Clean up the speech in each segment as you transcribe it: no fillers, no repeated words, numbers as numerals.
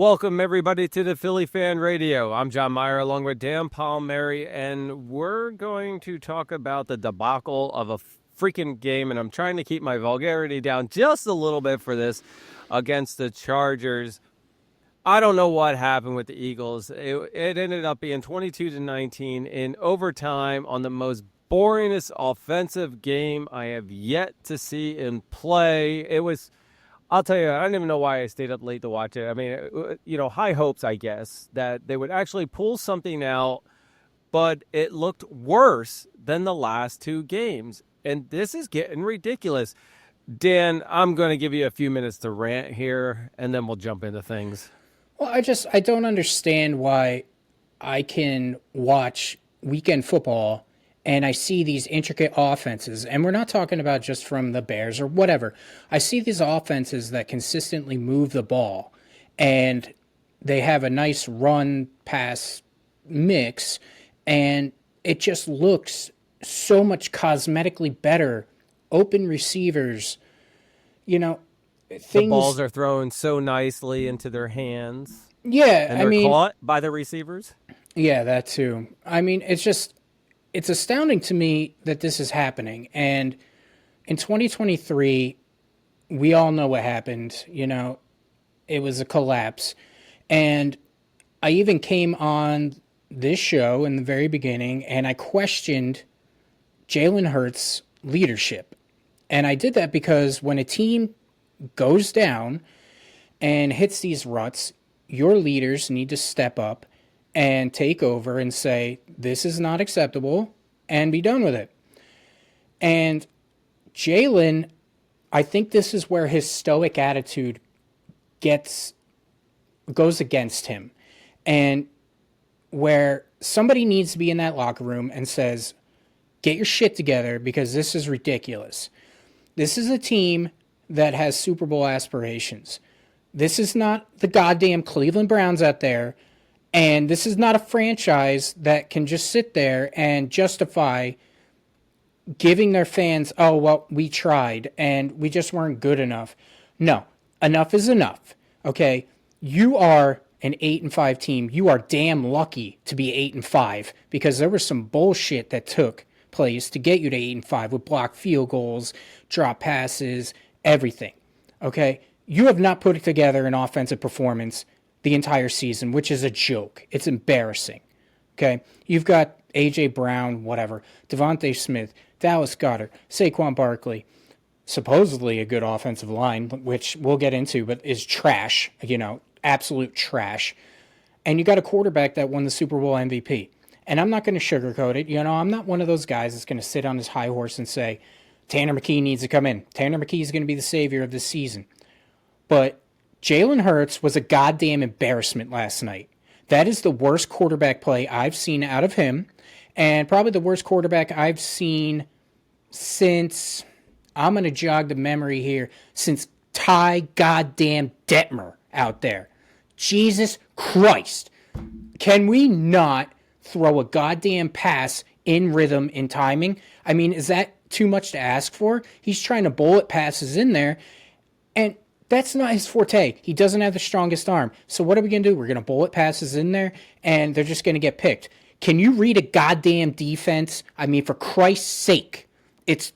Welcome, everybody, to the Philly Fan Radio. I'm Jon Myer, along with Dan Palmieri, and we're going to talk about the debacle of a freaking game, and I'm trying to keep my vulgarity down just a little bit for this, against the Chargers. I don't know what happened with the Eagles. It ended up being 22-19 in overtime on the most boringest offensive game I have yet to see in play. It was... I'll tell you, I don't even know why I stayed up late to watch it. I mean, high hopes, I guess, that they would actually pull something out, but it looked worse than the last two games. And this is getting ridiculous. Dan, I'm going to give you a few minutes to rant here, and then we'll jump into things. Well, I don't understand why I can watch weekend football and I see these intricate offenses, and we're not talking about just from the Bears or whatever. I see these offenses that consistently move the ball, and they have a nice run-pass mix, and it just looks so much cosmetically better. Open receivers, things... The balls are thrown so nicely into their hands. Yeah, and they're caught by the receivers. Yeah, that too. I mean, it's astounding to me that this is happening. And in 2023, we all know what happened. It was a collapse. And I even came on this show in the very beginning and I questioned Jalen Hurts' leadership. And I did that because when a team goes down and hits these ruts, your leaders need to step up and take over and say, this is not acceptable, and be done with it. And Jalen, I think this is where his stoic attitude goes against him. And where somebody needs to be in that locker room and says, get your shit together because this is ridiculous. This is a team that has Super Bowl aspirations. This is not the goddamn Cleveland Browns out there. And this is not a franchise that can just sit there and justify giving their fans, oh, well, we tried and we just weren't good enough. No, enough is enough. Okay, you are an 8-5 team. You are damn lucky to be 8-5 because there was some bullshit that took place to get you to 8-5 with blocked field goals, drop passes, everything. Okay, you have not put together an offensive performance the entire season, which is a joke. It's embarrassing. Okay? You've got A.J. Brown, whatever, DeVonta Smith, Dallas Goedert, Saquon Barkley, supposedly a good offensive line, which we'll get into, but is trash, absolute trash. And you got a quarterback that won the Super Bowl MVP. And I'm not going to sugarcoat it. I'm not one of those guys that's going to sit on his high horse and say, Tanner McKee needs to come in. Tanner McKee is going to be the savior of this season. But Jalen Hurts was a goddamn embarrassment last night. That is the worst quarterback play I've seen out of him, and probably the worst quarterback I've seen since, I'm going to jog the memory here, since Ty goddamn Detmer out there. Jesus Christ. Can we not throw a goddamn pass in rhythm and timing? I mean, is that too much to ask for? He's trying to bullet passes in there, and that's not his forte. He doesn't have the strongest arm. So what are we going to do? We're going to bullet passes in there, and they're just going to get picked. Can you read a goddamn defense? I mean, for Christ's sake. It's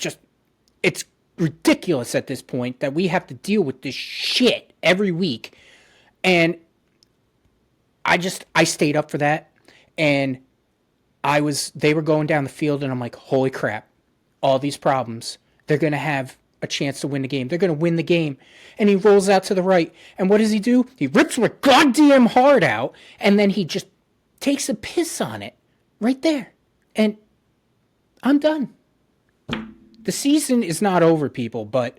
ridiculous at this point that we have to deal with this shit every week. And I stayed up for that, and they were going down the field, and I'm like, holy crap, all these problems, they're going to have a chance to win the game. They're going to win the game. And he rolls out to the right. And what does he do? He rips my goddamn heart out, and then he just takes a piss on it right there. And I'm done. The season is not over, people, but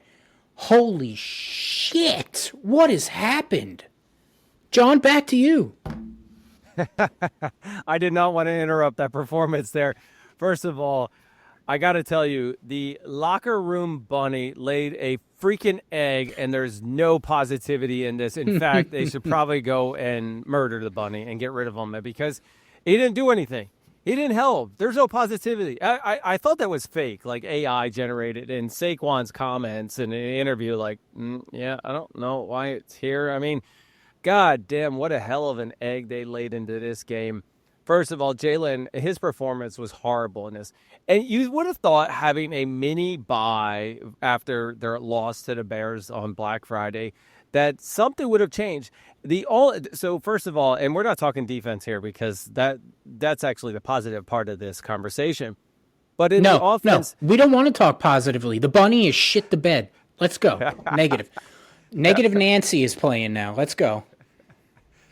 holy shit, what has happened? John, back to you. I did not want to interrupt that performance there. First of all, I got to tell you, the locker room bunny laid a freaking egg, and there's no positivity in this. In fact, they should probably go and murder the bunny and get rid of him because he didn't do anything. He didn't help. There's no positivity. I thought that was fake, like AI generated in Saquon's comments in an interview, like, yeah, I don't know why it's here. I mean, God damn, what a hell of an egg they laid into this game. First of all, Jalen, his performance was horrible in this. And you would have thought having a mini bye after their loss to the Bears on Black Friday, that something would have changed. So first of all, and we're not talking defense here because that's actually the positive part of this conversation. But in the offense, we don't want to talk positively. The bunny is shit the bed. Let's go. Negative. Negative Nancy is playing now. Let's go.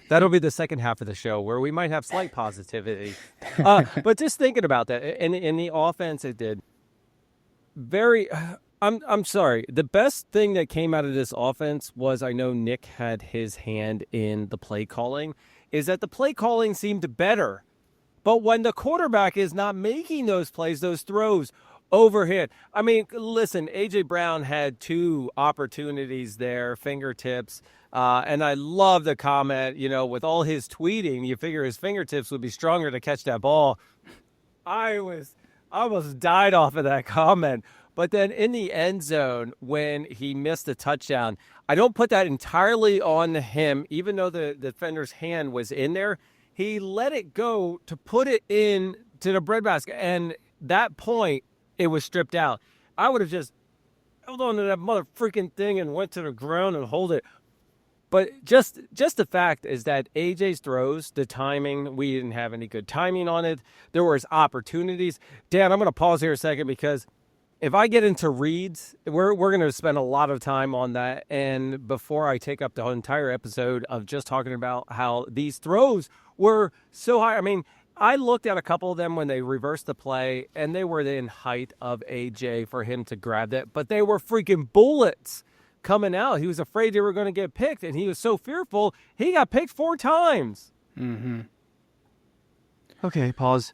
That'll be the second half of the show where we might have slight positivity. But just thinking about that, in the offense, it did very. I'm sorry. The best thing that came out of this offense was, I know Nick had his hand in the play calling, is that the play calling seemed better. But when the quarterback is not making those plays, those throws, overhit. I mean, listen, A.J. Brown had 2 opportunities there, fingertips. And I love the comment, with all his tweeting, you figure his fingertips would be stronger to catch that ball. I almost died off of that comment. But then in the end zone, when he missed a touchdown, I don't put that entirely on him, even though the defender's hand was in there. He let it go to put it in to the breadbasket. And that point, it was stripped out. I would have just held on to that mother freaking thing and went to the ground and hold it. But just the fact is that AJ's throws, the timing, we didn't have any good timing on it. There was opportunities. Dan, I'm going to pause here a second because if I get into reads, we're going to spend a lot of time on that. And before I take up the entire episode of just talking about how these throws were so high. I mean, I looked at a couple of them when they reversed the play, and they were in height of AJ for him to grab that. But they were freaking bullets coming out. He was afraid they were going to get picked, and he was so fearful, he got picked 4 times. Mm-hmm. Okay, pause.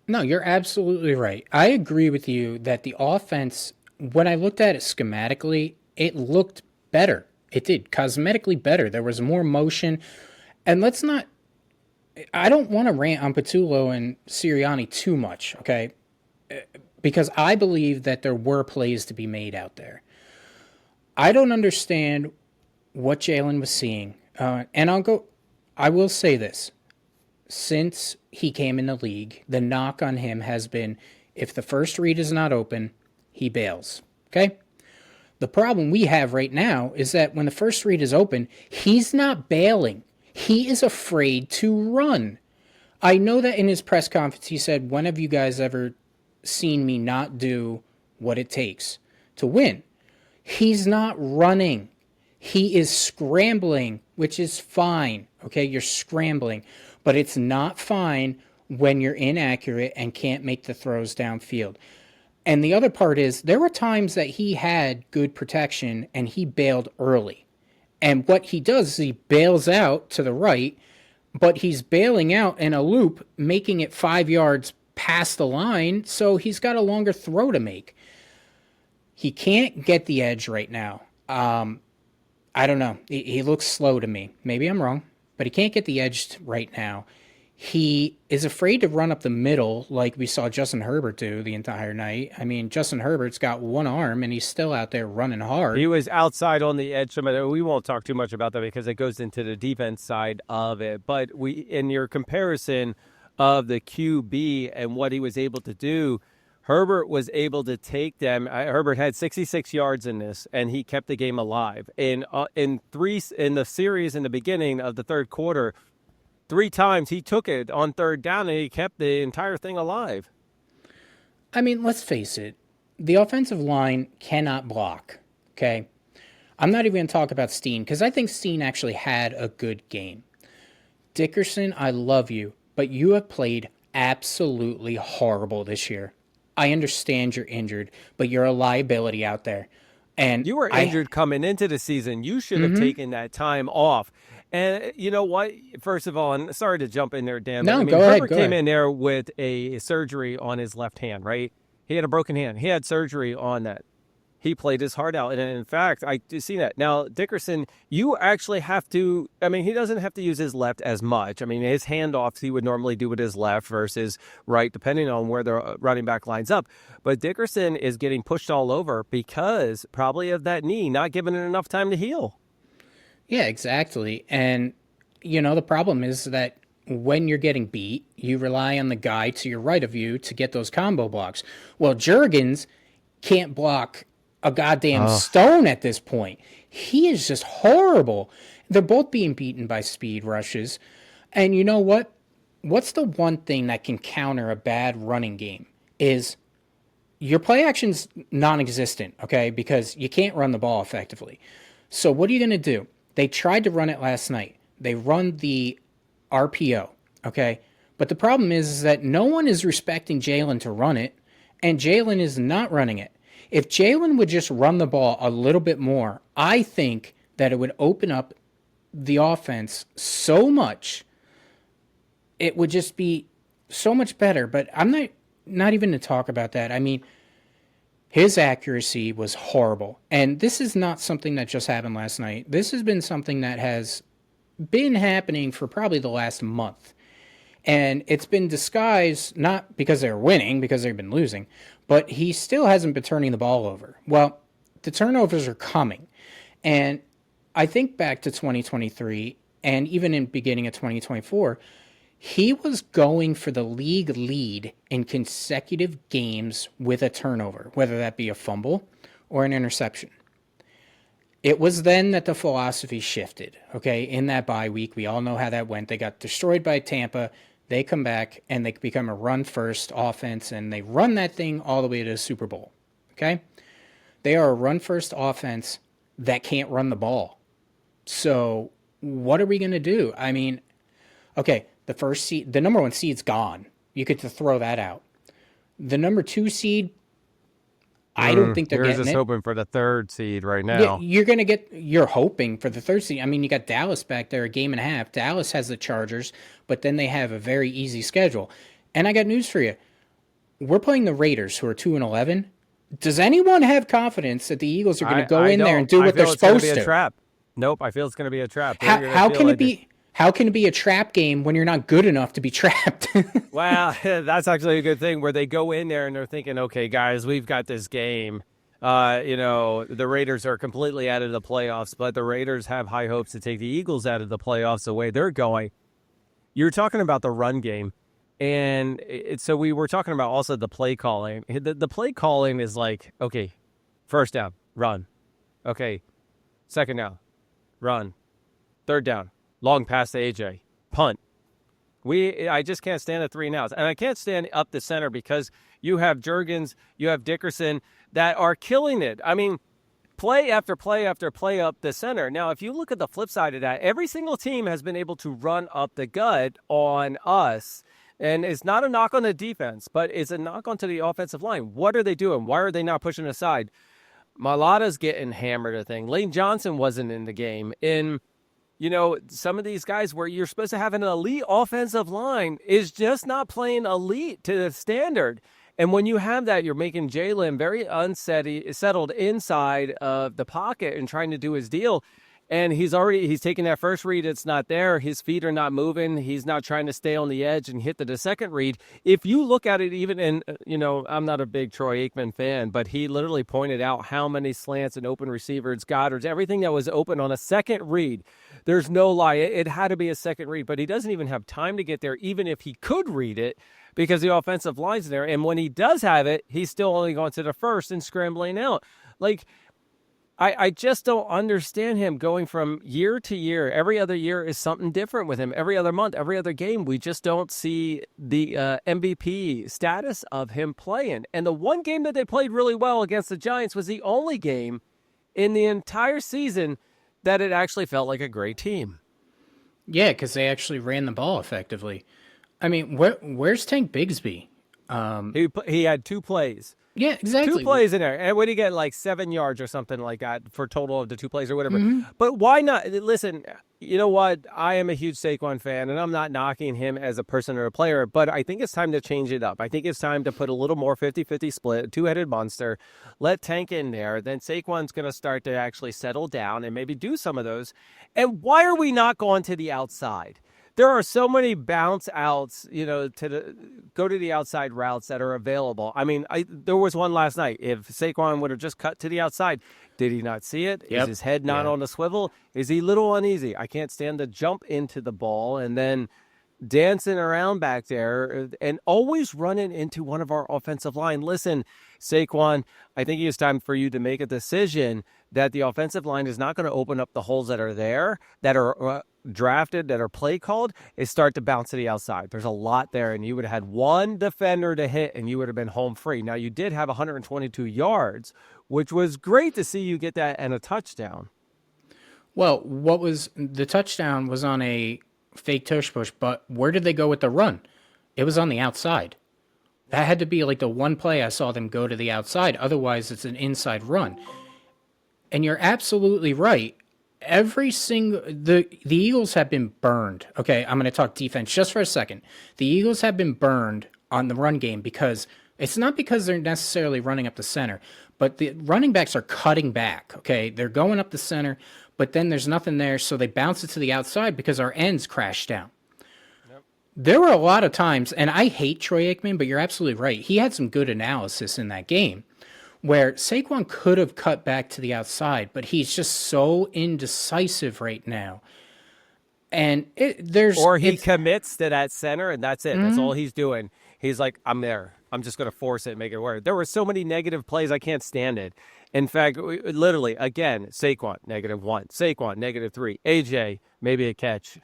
No, you're absolutely right. I agree with you that the offense, when I looked at it schematically, it looked better. It did, cosmetically better. There was more motion. And I don't want to rant on Patullo and Sirianni too much, okay? Because I believe that there were plays to be made out there. I don't understand what Jalen was seeing. And I will say this. Since he came in the league, the knock on him has been, if the first read is not open, he bails. Okay? The problem we have right now is that when the first read is open, he's not bailing. He is afraid to run. I know that in his press conference he said, when have you guys ever seen me not do what it takes to win? He's not running. He is scrambling, which is fine. Okay, you're scrambling. But it's not fine when you're inaccurate and can't make the throws downfield. And the other part is, there were times that he had good protection and he bailed early. And what he does is he bails out to the right, but he's bailing out in a loop, making it 5 yards past the line, so he's got a longer throw to make. He can't get the edge right now. I don't know. He looks slow to me. Maybe I'm wrong, but he can't get the edge right now. He is afraid to run up the middle like we saw Justin Herbert do the entire night. I mean, Justin Herbert's got one arm, and he's still out there running hard. He was outside on the edge. We won't talk too much about that because it goes into the defense side of it. But in your comparison of the QB and what he was able to do, Herbert was able to take them. Herbert had 66 yards in this, and he kept the game alive. In the series in the beginning of the third quarter, 3 times he took it on third down, and he kept the entire thing alive. I mean, let's face it. The offensive line cannot block, okay? I'm not even going to talk about Steen, because I think Steen actually had a good game. Dickerson, I love you, but you have played absolutely horrible this year. I understand you're injured, but you're a liability out there. And you were injured coming into the season. You should have taken that time off. And you know what? First of all, and sorry to jump in there, Dan. No, but, go ahead. Herbert came in there with a surgery on his left hand, right? He had a broken hand. He had surgery on that. He played his heart out. And in fact, I see that. Now, Dickerson, you actually have to, he doesn't have to use his left as much. His handoffs he would normally do with his left versus right, depending on where the running back lines up. But Dickerson is getting pushed all over because probably of that knee, not giving it enough time to heal. Yeah, exactly. And, the problem is that when you're getting beat, you rely on the guy to your right of you to get those combo blocks. Well, Jurgens can't block a goddamn Oh, stone at this point. He is just horrible. They're both being beaten by speed rushes. And you know what? What's the one thing that can counter a bad running game is your play action's non-existent, okay? Because you can't run the ball effectively. So what are you going to do? They tried to run it last night. They run the RPO, okay? But the problem is that no one is respecting Jalen to run it, and Jalen is not running it. If Jalen would just run the ball a little bit more, I think that it would open up the offense so much. It would just be so much better. But I'm not even to talk about that. I mean, his accuracy was horrible. And this is not something that just happened last night. This has been something that has been happening for probably the last month. And it's been disguised not because they're winning, because they've been losing, but he still hasn't been turning the ball over. Well, the turnovers are coming. And I think back to 2023 and even in beginning of 2024, he was going for the league lead in consecutive games with a turnover, whether that be a fumble or an interception. It was then that the philosophy shifted, okay? In that bye week, we all know how that went. They got destroyed by Tampa. They come back, and they become a run-first offense, and they run that thing all the way to the Super Bowl, okay? They are a run-first offense that can't run the ball. So what are we going to do? I mean, okay, the number 1 seed's gone. You get to throw that out. The number 2 seed, I don't think they're you're getting just it. hoping for the 3rd seed right Yeah, now. you're hoping for the 3rd seed. I mean, you got Dallas back there a game and a half. Dallas has the Chargers, but then they have a very easy schedule. And I got news for you. We're playing the Raiders, who are 2-11. Does anyone have confidence that the Eagles are going to go in there and do what they're supposed to? I feel it's going to be a trap. Nope, I feel it's going to be a trap. How can it be? How can it be a trap game when you're not good enough to be trapped? Well, that's actually a good thing where they go in there and they're thinking, okay, guys, we've got this game. The Raiders are completely out of the playoffs, but the Raiders have high hopes to take the Eagles out of the playoffs the way they're going. You're talking about the run game. And so we were talking about also the play calling. The play calling is like, okay, first down, run. Okay, second down, run. Third down, long pass to AJ, punt. I just can't stand the 3 and outs. And I can't stand up the center because you have Jurgens, you have Dickerson that are killing it. I mean, play after play after play up the center. Now, if you look at the flip side of that, every single team has been able to run up the gut on us. And it's not a knock on the defense, but it's a knock onto the offensive line. What are they doing? Why are they not pushing aside? Malata's getting hammered, I think. Lane Johnson wasn't in the game. And, some of these guys where you're supposed to have an elite offensive line is just not playing elite to the standard. And when you have that, you're making Jalen very settled inside of the pocket and trying to do his deal. And he's taking that first read. It's not there. His feet are not moving. He's not trying to stay on the edge and hit the second read. If you look at it, even in, I'm not a big Troy Aikman fan, but he literally pointed out how many slants and open receivers, Goddards, everything that was open on a second read. There's no lie. It had to be a second read, but he doesn't even have time to get there, even if he could read it, because the offensive line's there. And when he does have it, he's still only going to the first and scrambling out. Like, I just don't understand him going from year to year. Every other year is something different with him. Every other month, every other game, we just don't see the MVP status of him playing. And the one game that they played really well against the Giants was the only game in the entire season that it actually felt like a great team. Yeah, because they actually ran the ball effectively. I mean, where's Tank Bigsby? He had 2 plays. Yeah, exactly. 2 plays in there. And what did he get, like 7 yards or something like that for total of the 2 plays or whatever. But why not? Listen, you know what? I am a huge Saquon fan, and I'm not knocking him as a person or a player, but I think it's time to change it up. I think it's time to put a little more 50-50 split, 2-headed monster, let Tank in there. Then Saquon's going to start to actually settle down and maybe do some of those. And why are we not going to the outside? There are so many bounce outs, go to the outside routes that are available. I mean, there was one last night. If Saquon would have just cut to the outside, Did he not see it? Yep. Is his head not on the swivel? Is he a little uneasy? I can't stand to jump into the ball and then dancing around back there and always running into one of our offensive line. Listen, Saquon, I think it's time for you to make a decision that the offensive line is not going to open up the holes that are there, that are drafted, that are play called, is start to bounce to the outside. There's a lot there, and you would have had one defender to hit, and you would have been home free. Now, you did have 122 yards, which was great to see you get that and a touchdown. Well, the touchdown was on a fake tush push, but where did they go with the run? It was on the outside. That had to be like the one play I saw them go to the outside. Otherwise, it's an inside run. And you're absolutely right. The Eagles have been burned. Okay, I'm going to talk defense just for a second. The Eagles have been burned on the run game because it's not because they're necessarily running up the center, but the running backs are cutting back. Okay, they're going up the center, but then there's nothing there, so they bounce it to the outside because our ends crash down. Yep. There were a lot of times, and I hate Troy Aikman, but you're absolutely right. He had some good analysis in that game where Saquon could have cut back to the outside, but he's just so indecisive right now. And he commits to that center, and that's it. Mm-hmm. That's all he's doing. He's like, I'm there. I'm just going to force it and make it work. There were so many negative plays, I can't stand it. In fact, literally, again, Saquon, -1. Saquon, -3. AJ, maybe a catch.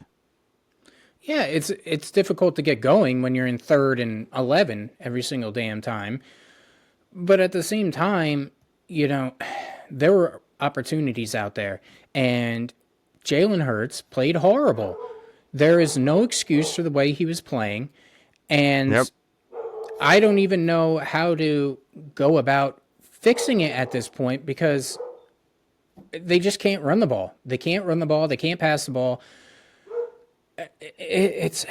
Yeah, it's difficult to get going when you're in 3rd and 11 every single damn time. But at the same time, there were opportunities out there. And Jalen Hurts played horrible. There is no excuse for the way he was playing. And I don't even know how to go about fixing it at this point because they just can't run the ball. They can't run the ball. They can't pass the ball. It's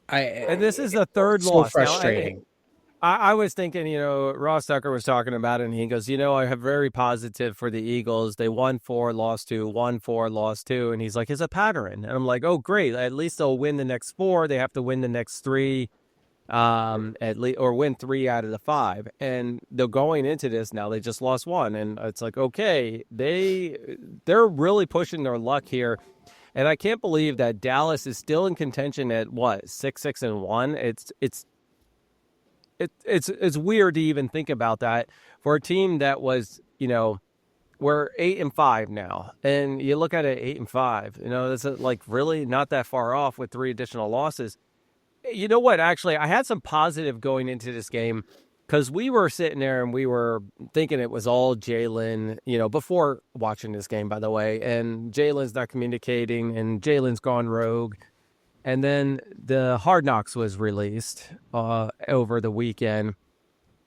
this is the third loss. So frustrating. Now, I was thinking, Ross Tucker was talking about it, and he goes, I have very positive for the Eagles. They won 4, lost 2, won 4, lost 2. And he's like, it's a pattern. And I'm like, oh, great. At least they'll win the next 4. They have to win the next 3, at least, or win 3 out of the 5. And they're going into this now. They just lost 1. And it's like, okay, they're really pushing their luck here. And I can't believe that Dallas is still in contention at 6-6-1. It's weird to even think about that for a team that was, we're 8-5 now, and you look at it 8-5. It's like really not that far off with 3 additional losses. You know what? Actually, I had some positive going into this game because we were sitting there and we were thinking it was all Jalen. Before watching this game, by the way, and Jalen's not communicating, and Jalen's gone rogue. And then the Hard Knocks was released over the weekend,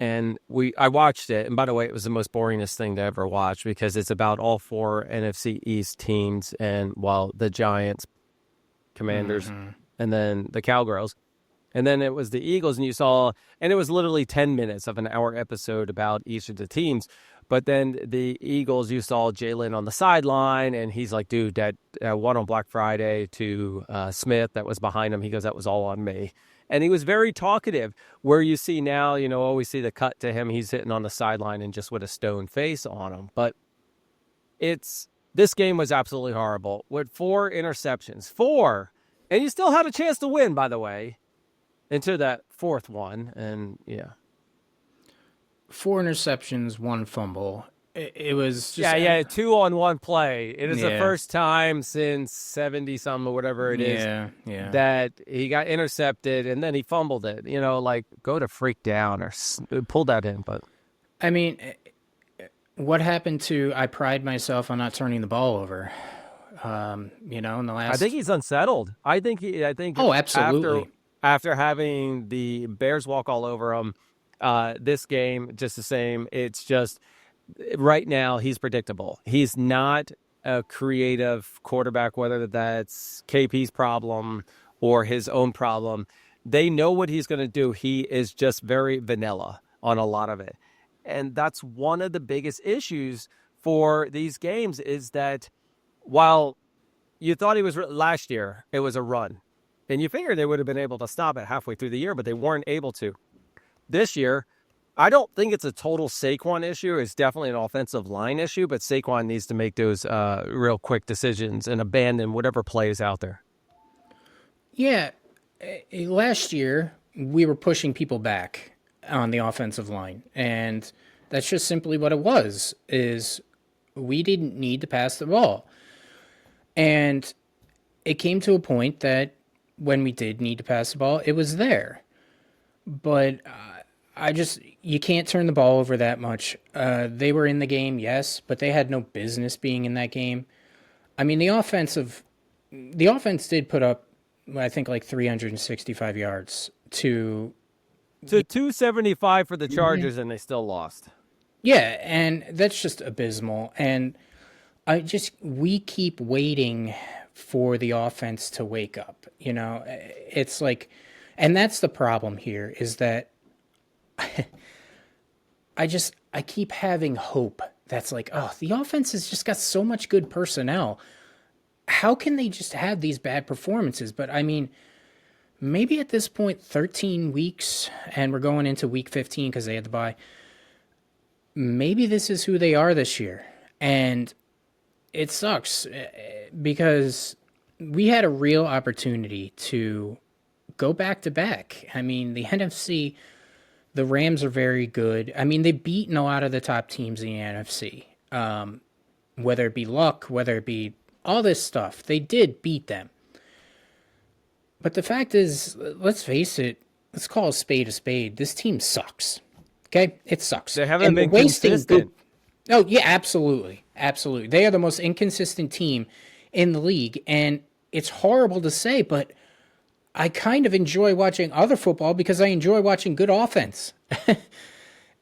and I watched it. And by the way, it was the most boringest thing to ever watch because it's about all 4 NFC East teams, and the Giants, Commanders, and then the Cowgirls. And then it was the Eagles, and and it was literally 10 minutes of an hour episode about each of the teams. But then the Eagles, you saw Jalen on the sideline, and he's like, dude, that one on Black Friday to Smith that was behind him, he goes, that was all on me. And he was very talkative, where you see now, always see the cut to him. He's sitting on the sideline and just with a stone face on him. But this game was absolutely horrible with 4 interceptions. 4! And you still had a chance to win, by the way, into that 4th one. And, yeah. 4 interceptions, 1 fumble. It was just... Yeah, 2 on 1 play. It is the first time since 70-something or whatever it is that he got intercepted and then he fumbled it. Go to freak down or pull that in. But I mean, what happened to I pride myself on not turning the ball over? In the last... I think he's unsettled. I think. Oh, absolutely. After having the Bears walk all over him, this game, just the same. It's just right now he's predictable. He's not a creative quarterback, whether that's KP's problem or his own problem. They know what he's going to do. He is just very vanilla on a lot of it. And that's one of the biggest issues for these games is that while you thought he was last year, it was a run. And you figured they would have been able to stop it halfway through the year, but they weren't able to. This year, I don't think it's a total Saquon issue. It's definitely an offensive line issue, but Saquon needs to make those real quick decisions and abandon whatever play is out there. Yeah, last year we were pushing people back on the offensive line, and that's just simply what it was. Is we didn't need to pass the ball, and it came to a point that when we did need to pass the ball, it was there. But you can't turn the ball over that much. They were in the game, yes, but they had no business being in that game. I mean, the offense did put up, I think, like 365 yards to 275 for the Chargers, and they still lost. Yeah, and that's just abysmal. And we keep waiting for the offense to wake up. You know, it's like, and that's the problem here is that I keep having hope. That's like, oh, the offense has just got so much good personnel. How can they just have these bad performances? But I mean, maybe at this point, 13 weeks, and we're going into week 15 because they had to bye. Maybe this is who they are this year. And it sucks because we had a real opportunity to go back to back. I mean, the NFC, the Rams are very good. I mean, they've beaten a lot of the top teams in the NFC. Whether it be luck, whether it be all this stuff, they did beat them. But the fact is, let's face it, let's call a spade. This team sucks. Okay? It sucks. They haven't been consistent. Oh, yeah, absolutely. Absolutely. They are the most inconsistent team in the league, and it's horrible to say, but I kind of enjoy watching other football because I enjoy watching good offense.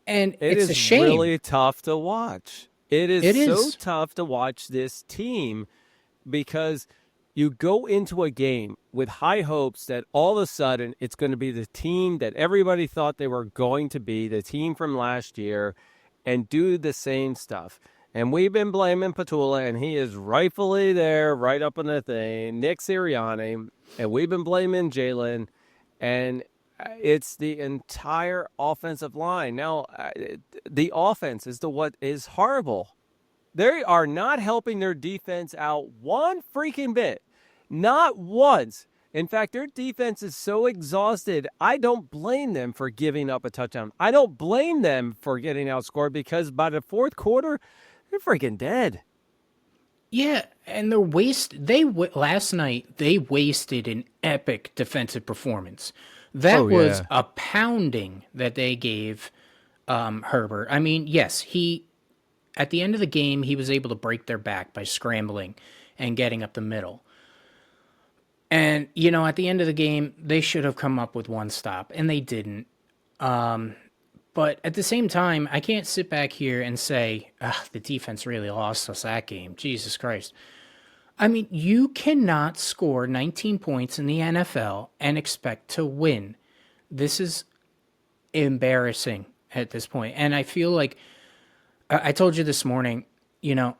And it's a shame. It is really tough to watch. It is tough to watch this team because you go into a game with high hopes that all of a sudden it's going to be the team that everybody thought they were going to be, the team from last year, and do the same stuff. And we've been blaming Patullo, and he is rightfully there, right up on the thing, Nick Sirianni, and we've been blaming Jalen, and it's the entire offensive line. Now, the offense is what is horrible. They are not helping their defense out one freaking bit. Not once. In fact, their defense is so exhausted, I don't blame them for giving up a touchdown. I don't blame them for getting outscored because by the fourth quarter, they're freaking dead. Yeah, and last night, they wasted an epic defensive performance. That was a pounding that they gave Herbert. I mean, yes, at the end of the game, he was able to break their back by scrambling and getting up the middle. And, you know, at the end of the game, they should have come up with one stop, and they didn't. But at the same time, I can't sit back here and say, the defense really lost us that game. Jesus Christ. I mean, you cannot score 19 points in the NFL and expect to win. This is embarrassing at this point. And I feel like, I told you this morning, you know,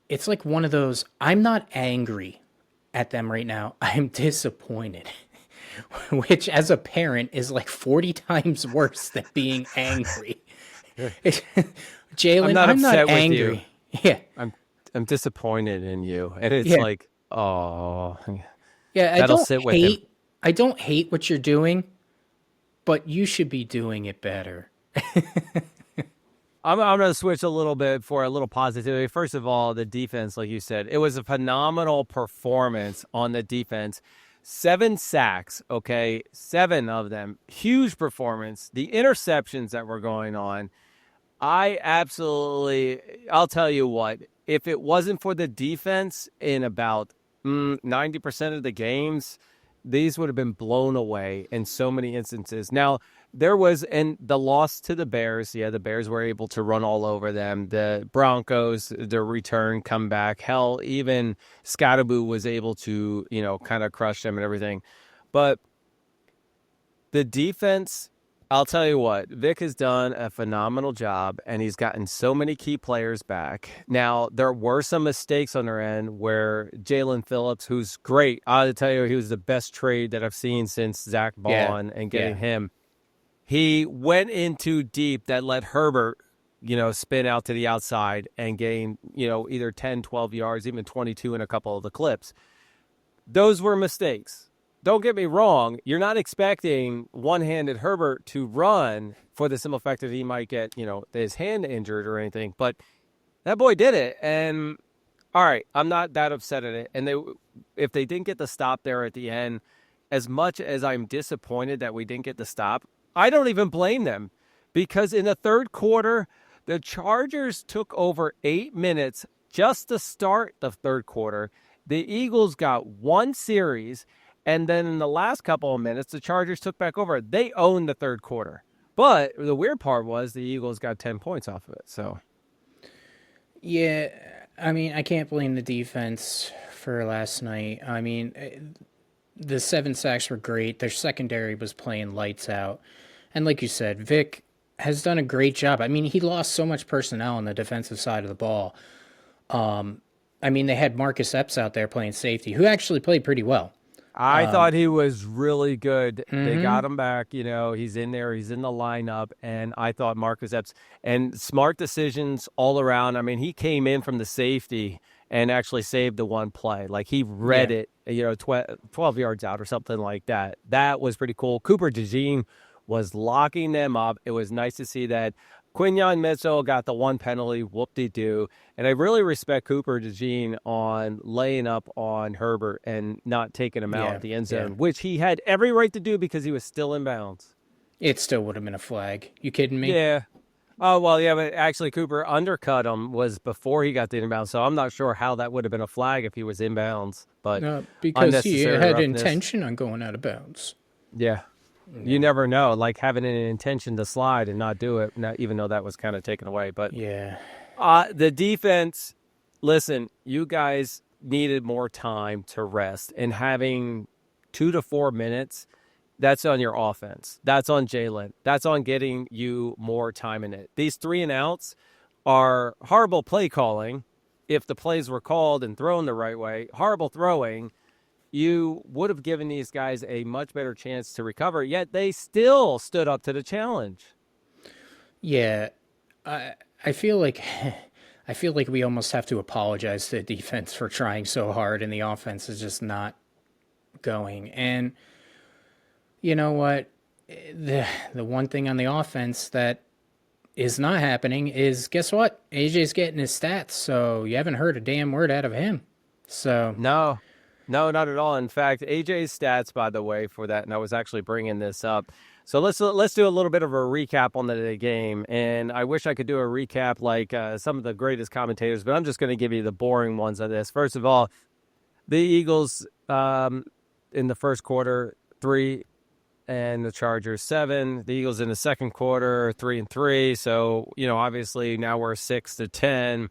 it's like one of those, I'm not angry at them right now. I'm disappointed, which as a parent is like 40 times worse than being angry. Jalen, I'm not angry. Yeah. I'm disappointed in you. And it's like, oh. Yeah, I don't hate what you're doing, but you should be doing it better. I'm going to switch a little bit for a little positivity. First of all, the defense, like you said, it was a phenomenal performance on the defense. 7 sacks, okay? 7 of them. Huge performance. The interceptions that were going on, I'll tell you what, if it wasn't for the defense in about 90% of the games, these would have been blown away in so many instances. Now, there was the loss to the Bears. Yeah, the Bears were able to run all over them. The Broncos, their return, comeback. Hell, even Scottaboo was able to, kind of crush them and everything. But the defense, I'll tell you what, Vic has done a phenomenal job, and he's gotten so many key players back. Now, there were some mistakes on their end where Jalen Phillips, who's great, I'll tell you, he was the best trade that I've seen since Zach Bond and getting him. He went in too deep that let Herbert, spin out to the outside and gain, either 10, 12 yards, even 22 in a couple of the clips. Those were mistakes. Don't get me wrong. You're not expecting one-handed Herbert to run for the simple fact that he might get, his hand injured or anything. But that boy did it. And, all right, I'm not that upset at it. And if they didn't get the stop there at the end, as much as I'm disappointed that we didn't get the stop, I don't even blame them. Because in the third quarter, the Chargers took over 8 minutes just to start the third quarter. The Eagles got one series, and then in the last couple of minutes, the Chargers took back over. They owned the third quarter. But the weird part was the Eagles got 10 points off of it. So, yeah, I mean, I can't blame the defense for last night. I mean, the 7 sacks were great. Their secondary was playing lights out. And like you said, Vic has done a great job. I mean, he lost so much personnel on the defensive side of the ball. I mean, they had Marcus Epps out there playing safety, who actually played pretty well. I thought he was really good. They got him back. He's in there. He's in the lineup. And I thought Marcus Epps, and smart decisions all around. I mean, he came in from the safety and actually saved the one play. Like, he read it, 12 yards out or something like that. That was pretty cool. Cooper DeJean was locking them up. It was nice to see that. Quinyon Mitchell got the one penalty, whoop-de-doo. And I really respect Cooper DeJean on laying up on Herbert and not taking him out at the end zone, which he had every right to do because he was still in bounds. It still would have been a flag. You kidding me? Yeah. Oh, well, yeah, but actually Cooper undercut him was before he got the inbound, so I'm not sure how that would have been a flag if he was inbounds. But because he had intention on going out of bounds. Yeah. You never know, like having an intention to slide and not do it, even though that was kind of taken away. But the defense, listen, you guys needed more time to rest, and having 2 to 4 minutes, that's on your offense. That's on Jalen. That's on getting you more time in it. These 3 and outs are horrible play calling. If the plays were called and thrown the right way, horrible throwing. You would have given these guys a much better chance to recover, yet they still stood up to the challenge. Yeah, I feel like we almost have to apologize to the defense for trying so hard, and the offense is just not going. And you know what? The one thing on the offense that is not happening is, guess what? AJ's getting his stats, so you haven't heard a damn word out of him. So No, not at all. In fact, AJ's stats, by the way, for that, and I was actually bringing this up. So let's do a little bit of a recap on the game. And I wish I could do a recap like some of the greatest commentators, but I'm just going to give you the boring ones of this. First of all, the Eagles in the first quarter, 3, and the Chargers 7. The Eagles in the second quarter, 3-3. So, obviously now we're 6-10.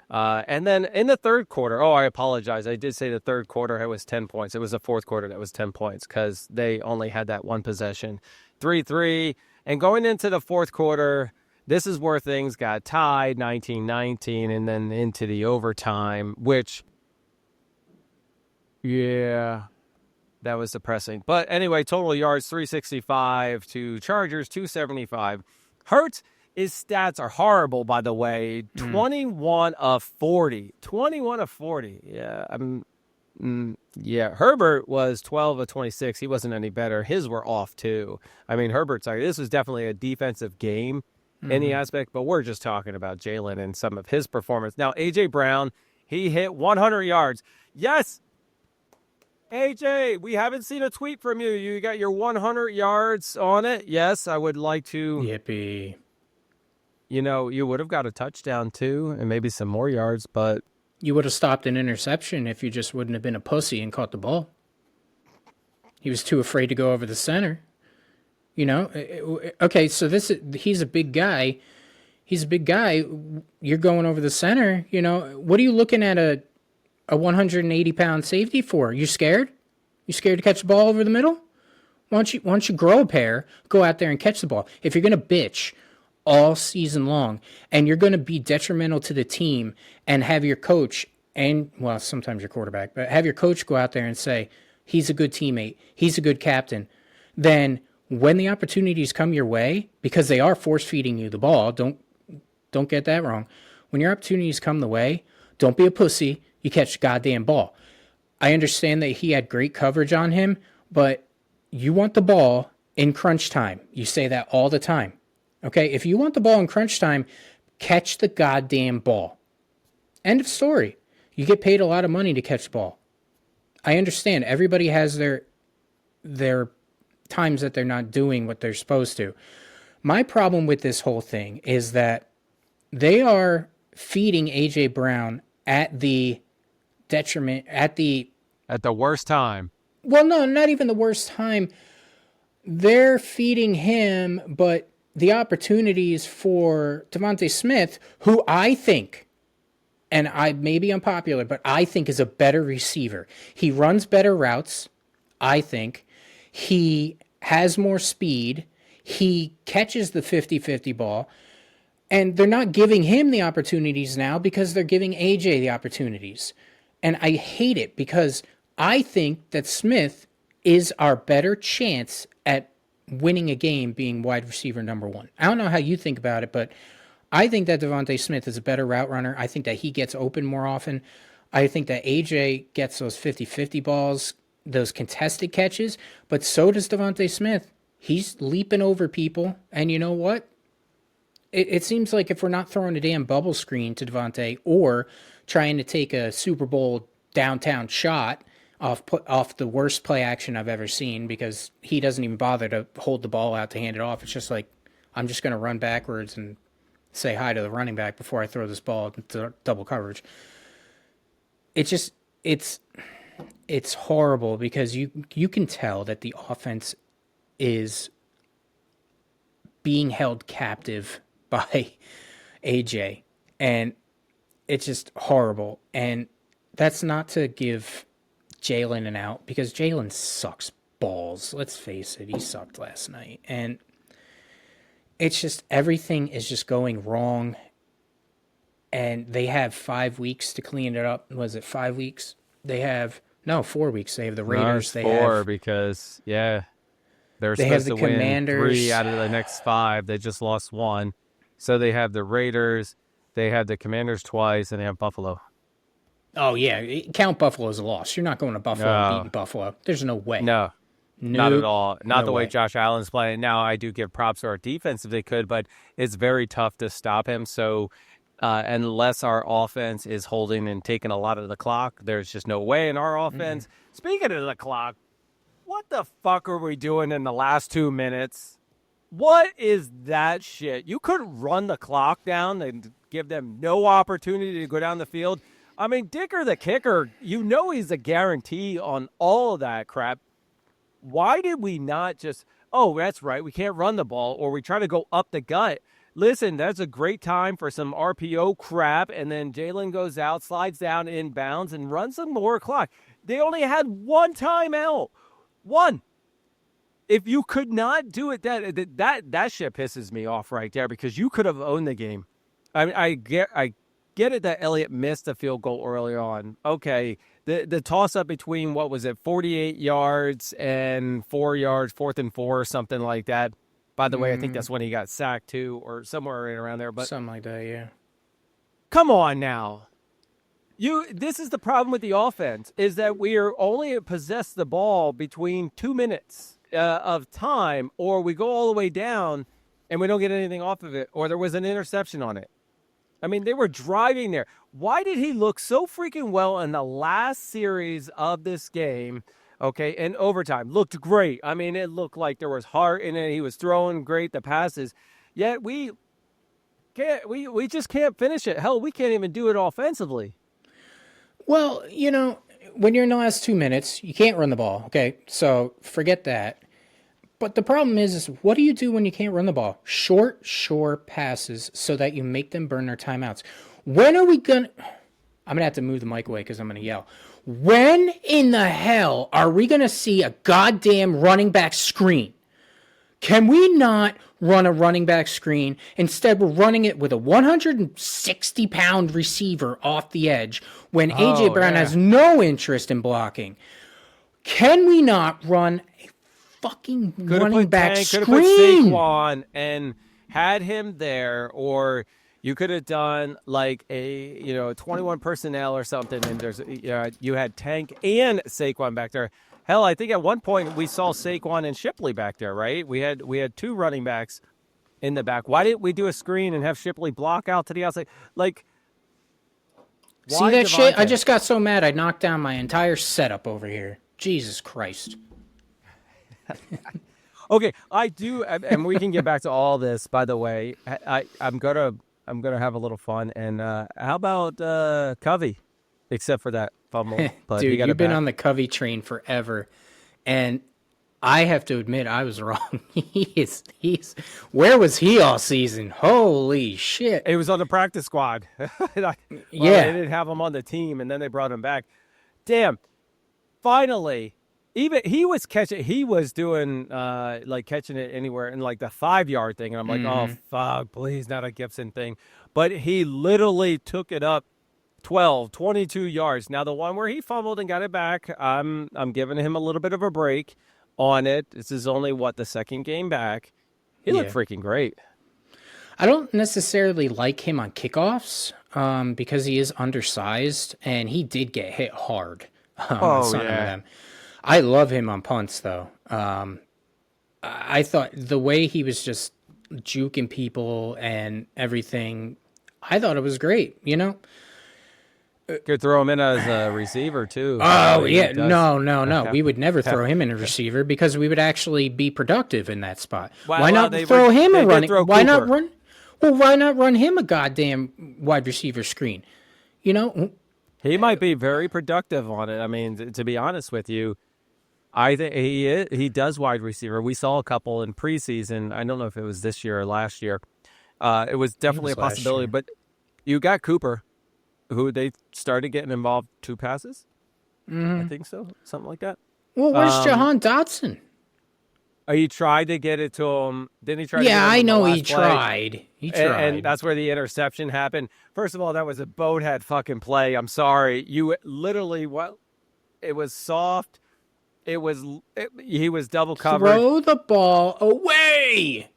And then in the third quarter, I apologize. I did say the third quarter it was 10 points. It was the fourth quarter that was 10 points because they only had that one possession. 3-3. And going into the fourth quarter, this is where things got tied, 19-19, and then into the overtime, which, that was depressing. But anyway, total yards, 365 to Chargers, 275. Hurts. His stats are horrible, by the way. 21 of 40. 21 of 40. Yeah. Herbert was 12 of 26. He wasn't any better. His were off, too. I mean, this was definitely a defensive game in the aspect, but we're just talking about Jalen and some of his performance. Now, A.J. Brown, he hit 100 yards. Yes! AJ, we haven't seen a tweet from you. You got your 100 yards on it. Yes, I would like to. Yippee. You would have got a touchdown, too, and maybe some more yards, but... You would have stopped an interception if you just wouldn't have been a pussy and caught the ball. He was too afraid to go over the center. Okay, so he's a big guy. He's a big guy. You're going over the center. What are you looking at a 180-pound safety for? You scared? You scared to catch the ball over the middle? Why don't you grow a pair, go out there and catch the ball? If you're going to bitch all season long, and you're going to be detrimental to the team and have your coach and, well, sometimes your quarterback, but have your coach go out there and say, he's a good teammate, he's a good captain, then when the opportunities come your way, because they are force feeding you the ball, don't get that wrong. When your opportunities come the way, don't be a pussy. You catch the goddamn ball. I understand that he had great coverage on him, but you want the ball in crunch time. You say that all the time. Okay? If you want the ball in crunch time, catch the goddamn ball. End of story. You get paid a lot of money to catch the ball. I understand. Everybody has their times that they're not doing what they're supposed to. My problem with this whole thing is that they are feeding A.J. Brown at the detriment, at the worst time. Well, no, not even the worst time. They're feeding him, but the opportunities for DeVonta Smith, who I think, and I may be unpopular, but I think is a better receiver. He runs better routes, I think. He has more speed. He catches the 50-50 ball. And they're not giving him the opportunities now because they're giving AJ the opportunities. And I hate it because I think that Smith is our better chance at winning a game being wide receiver number one. I don't know how you think about it, but I think that DeVonta Smith is a better route runner. I think that he gets open more often. I think that AJ gets those 50-50 balls, those contested catches, but so does DeVonta Smith. He's leaping over people, and you know what? It seems like if we're not throwing a damn bubble screen to DeVonta or trying to take a Super Bowl downtown shot off the worst play action I've ever seen, because he doesn't even bother to hold the ball out to hand it off. It's just like, I'm just going to run backwards and say hi to the running back before I throw this ball into double coverage. It's horrible because you can tell that the offense is being held captive by AJ, and it's just horrible. And that's not to give Jalen an out, because Jalen sucks balls. Let's face it, he sucked last night. And it's just, everything is just going wrong. And they have 5 weeks to clean it up. Was it 5 weeks? 4 weeks. They have the Raiders. No, it's four because, they're supposed to win 3 out of the next 5. They just lost 1. So they have the Raiders, they have the Commanders twice, and they have Buffalo. Oh, yeah. Count Buffalo as a loss. You're not going to Buffalo and beating Buffalo. There's no way. No, not at all. Not the way Josh Allen's playing. Now, I do give props to our defense if they could, but it's very tough to stop him. So unless our offense is holding and taking a lot of the clock, there's just no way in our offense. Mm-hmm. Speaking of the clock, what the fuck are we doing in the last 2 minutes? What is that shit? You couldn't run the clock down and give them no opportunity to go down the field. I mean, Dicker the kicker, he's a guarantee on all of that crap. Why did we not just, that's right, we can't run the ball, or we try to go up the gut? Listen, that's a great time for some RPO crap, and then Jalen goes out, slides down inbounds, and runs some more clock. They only had 1 timeout. 1. If you could not do it, that shit pisses me off right there, because you could have owned the game. I mean, I get it that Elliott missed a field goal early on. Okay, the toss-up between, 48 yards and 4 yards, 4th and 4, or something like that. By the way, I think that's when he got sacked, too, or somewhere right around there. But something like that, yeah. Come on now. This is the problem with the offense, is that we are only possess the ball between 2 minutes of time, or we go all the way down and we don't get anything off of it, or there was an interception on it. I mean, they were driving there. Why did he look so freaking well in the last series of this game? Okay, in overtime. Looked great. I mean, it looked like there was heart in it. He was throwing great, the passes. Yet we just can't finish it. Hell, we can't even do it offensively. Well, when you're in the last 2 minutes, you can't run the ball, okay? So forget that. But the problem is what do you do when you can't run the ball? Short passes so that you make them burn their timeouts. When are we going to... I'm going to have to move the mic away because I'm going to yell. When in the hell are we going to see a goddamn running back screen? Can we not run a running back screen? Instead, we're running it with a 160-pound receiver off the edge when A.J. Brown has no interest in blocking. Can we not run a fucking Could have running put back Tank, screen. could have put Saquon and had him there, or you could have done like a 21 personnel or something, and there's you had Tank and Saquon back there. Hell, I think at one point we saw Saquon and Shipley back there, right? We had 2 running backs in the back. Why didn't we do a screen and have Shipley block out to the outside? Like, see that shit? I just got so mad I knocked down my entire setup over here. Jesus Christ. Okay, I do, and we can get back to all this. By the way, I'm gonna have a little fun. And how about Covey? Except for that fumble, but dude, you've been on the Covey train forever, and I have to admit I was wrong. He's where was he all season? Holy shit! It was on the practice squad. They didn't have him on the team, and then they brought him back. Damn! Finally. Even he was doing like catching it anywhere in like the 5-yard thing. And I'm like, oh, fuck, please, not a Gibson thing. But he literally took it up 12, 22 yards. Now, the one where he fumbled and got it back, I'm giving him a little bit of a break on it. This is only, the second game back. He looked freaking great. I don't necessarily like him on kickoffs because he is undersized, and he did get hit hard on some of them. I love him on punts, though. I thought the way he was just juking people and everything, I thought it was great, Could throw him in as a receiver, too. Oh, yeah. No. We would never throw him in a receiver because we would actually be productive in that spot. Why not throw him a running? Why not run? Well, why not run him a goddamn wide receiver screen? He might be very productive on it. I mean, to be honest with you, I think he does wide receiver. We saw a couple in preseason. I don't know if it was this year or last year. It was definitely a possibility. But you got Cooper, who they started getting involved 2 passes. I think so, something like that. Well, where's Jahan Dotson? He tried to get it to him. Didn't he try? Yeah, I know he tried. He tried, and that's where the interception happened. First of all, that was a boathead fucking play. I'm sorry. You literally it was soft. He was double covered. Throw the ball away.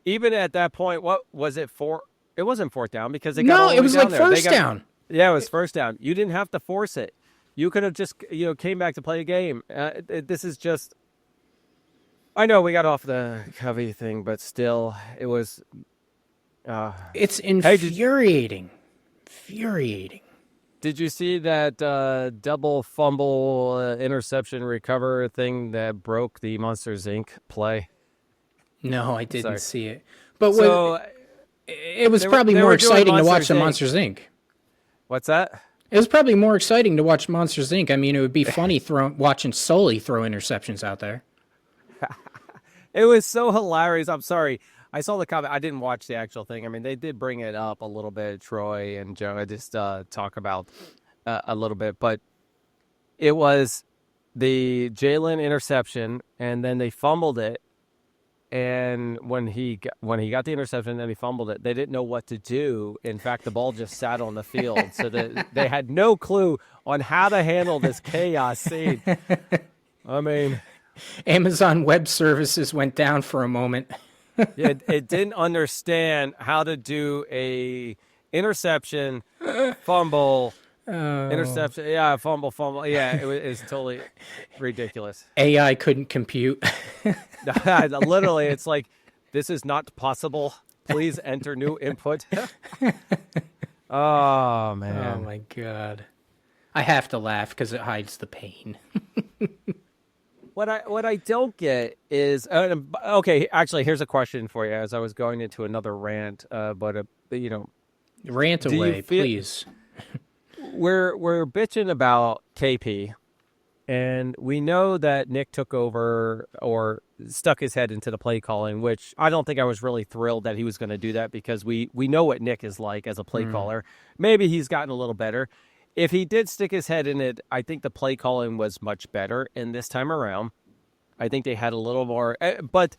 Even at that point, what was it for? It wasn't 4th down because they got no, all the it was way like down first down. Yeah, it was first down. You didn't have to force it. You could have just came back to play a game. This is just. I know we got off the Covey thing, but still, it was. It's infuriating. Infuriating. Did you see that double fumble interception recover thing that broke the Monsters Inc. play? No, I didn't see it. But it was probably more exciting to watch the Monsters Inc. What's that? It was probably more exciting to watch Monsters Inc. I mean, it would be funny watching Sully throw interceptions out there. It was so hilarious. I'm sorry. I saw the comment. I didn't watch the actual thing. I mean, they did bring it up a little bit, Troy and Joe. I just talk about a little bit. But it was the Jalen interception, and then they fumbled it. And when he got the interception and then he fumbled it, they didn't know what to do. In fact, the ball just sat on the field. So they had no clue on how to handle this chaos scene. I mean... Amazon Web Services went down for a moment. It didn't understand how to do a interception, fumble, interception. Yeah, fumble. Yeah, it was totally ridiculous. AI couldn't compute. Literally, it's like, this is not possible. Please enter new input. Oh, man. Oh, my God. I have to laugh because it hides the pain. What I don't get is okay. Actually, here's a question for you. As I was going into another rant, rant away, please. We're bitching about KP, and we know that Nick took over or stuck his head into the play calling, which I don't think I was really thrilled that he was going to do that because we know what Nick is like as a play caller. Maybe he's gotten a little better. If he did stick his head in it, I think the play calling was much better. And this time around, I think they had a little more. But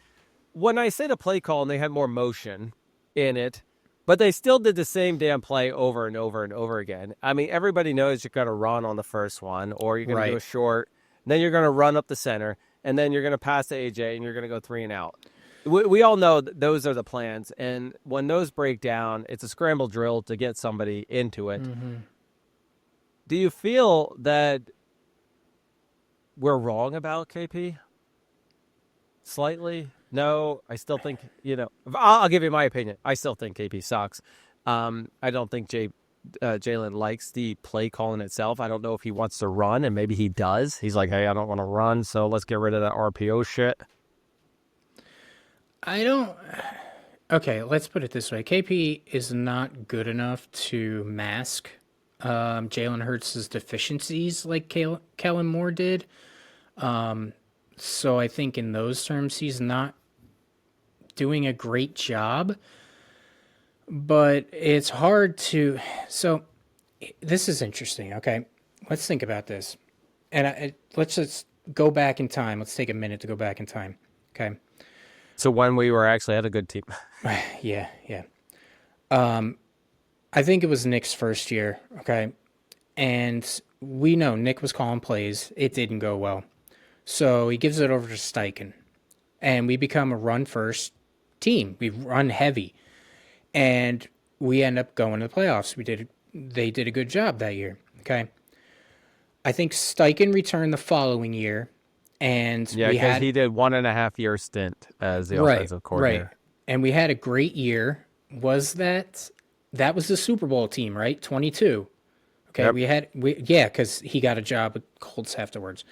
when I say the play call, and they had more motion in it, but they still did the same damn play over and over and over again. I mean, everybody knows you're going to run on the first one, or you're going to do a short, and then you're going to run up the center. and then you're going to pass to AJ, and you're going to go 3 and out. We all know that those are the plans, and when those break down, it's a scramble drill to get somebody into it. Mm-hmm. Do you feel that we're wrong about KP? Slightly? No, I still think, I'll give you my opinion. I still think KP sucks. I don't think Jalen likes the play calling itself. I don't know if he wants to run, and maybe he does. He's like, hey, I don't want to run, so let's get rid of that RPO shit. Okay, let's put it this way. KP is not good enough to mask Jalen Hurts' deficiencies like Kellen Moore did. So I think in those terms, he's not doing a great job. But it's hard to... So this is interesting, okay? Let's think about this. And let's just go back in time. Let's take a minute to go back in time, okay? So when we were actually had a good team. Yeah. I think it was Nick's first year, okay? And we know Nick was calling plays. It didn't go well. So he gives it over to Steichen. And we become a run-first team. We run heavy. And we end up going to the playoffs. They did a good job that year, okay? I think Steichen returned the following year. And because he did 1.5 year stint as the offensive coordinator. Right. And we had a great year. That was the Super Bowl team, right? 22. Okay, yep. Because he got a job with Colts afterwards.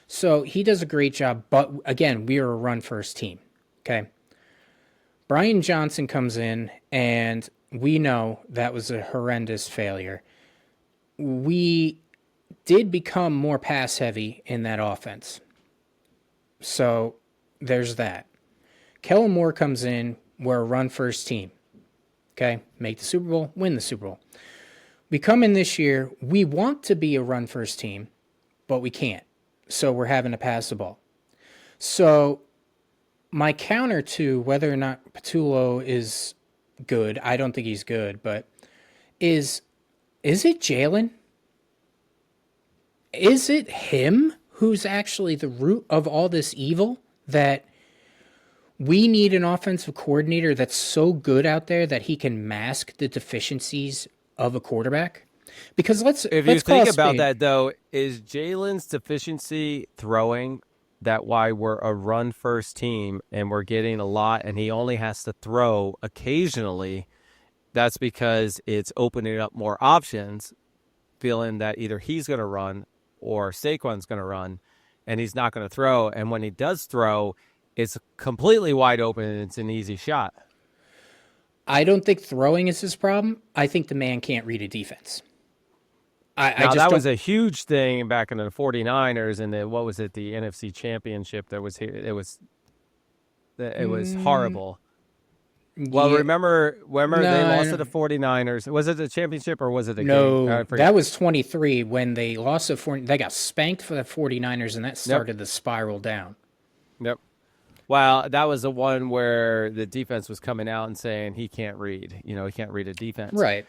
So he does a great job, but again, we are a run-first team, okay? Brian Johnson comes in, and we know that was a horrendous failure. We did become more pass-heavy in that offense. So there's that. Kellen Moore comes in, we're a run-first team, okay? Make the Super Bowl, win the Super Bowl. We come in this year, we want to be a run-first team, but we can't. So we're having to pass the ball. So my counter to whether or not Patullo is good, I don't think he's good, but is it Jalen? Is it him who's actually the root of all this evil, that we need an offensive coordinator that's so good out there that he can mask the deficiencies of a quarterback? Because if you think about that, though, is Jalen's deficiency throwing that why we're a run-first team and we're getting a lot and he only has to throw occasionally? That's because it's opening up more options, feeling that either he's going to run or Saquon's going to run, and he's not going to throw. And when he does throw, it's completely wide open and it's an easy shot. I don't think throwing is his problem. I think the man can't read a defense. That was a huge thing back in the 49ers and the NFC Championship that was here. It was horrible. Well, remember they lost to the 49ers. Was it the championship or was it the game? No, that was 23 when they lost to 40. They got spanked for the 49ers, and that started the spiral down. Yep. Well, that was the one where the defense was coming out and saying he can't read. He can't read a defense. Right.